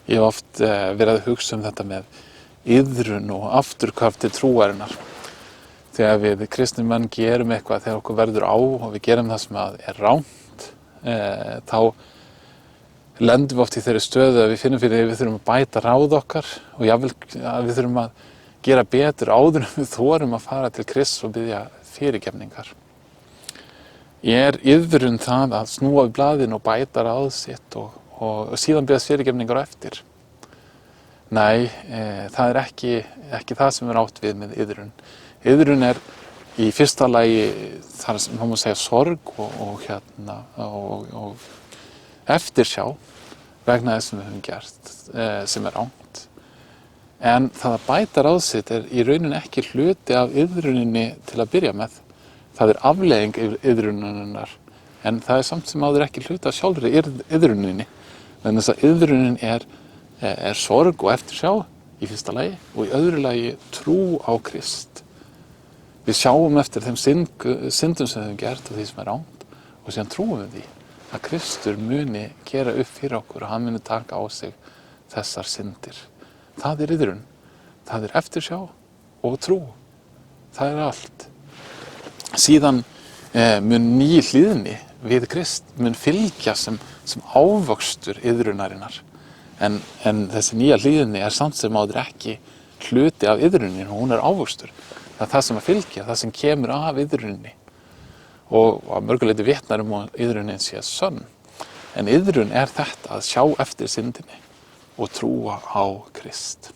Ég hef oft verið að hugsa þetta með iðrun og afturkvæmt til trúarinnar. Þegar við kristnir menn gerum eitthvað, þegar okkur verður á og við gerum það sem rangt, þá lendum við oft í þeirri stöðu að við finnum fyrir að við þurfum að bæta ráð okkar og jafnvel að við þurfum að gera betur áður en við þorum að fara til Krists og biðja fyrirgefningar. Iðrun það að snúa við blaðinu og bæta ráð sitt og síðan biðjast fyrirgefningar á eftir? Nei, það ekki það sem átt við með iðrun. Iðrun í fyrsta lagi þar sem má segja sorg og eftirsjá vegna þess sem við höfum gert, sem rangt. En það að bæta ráð sitt í rauninni ekki hluti af iðruninni til að byrja með. Það afleiðing iðrunarinnar, en það samt sem áður ekki hluti af sjálfri iðruninni. Þannig að iðrunin er sorg og eftirsjá í fyrsta lagi og í öðru lagi trú á Krist. Við sjáum eftir þeim syndum sem við höfum gert og því sem rangt og síðan trúum við því að Kristur muni gera upp fyrir okkur og hann muni taka á sig þessar syndir. Það iðrun, það eftirsjá og trú. Það allt. Síðan mun ný hlýðni við Krist mun fylgja sem ávöxtur iðrunarinnar. En þessi nýja hlýðni samt sem áður ekki hluti af iðruninni, hún ávöxtur. Það sem fylgja, það sem kemur af iðruninni. Og að mörgu leyti vitnar að iðrunin sé sönn. En iðrun þetta að sjá eftir syndinni og trúa á Krist.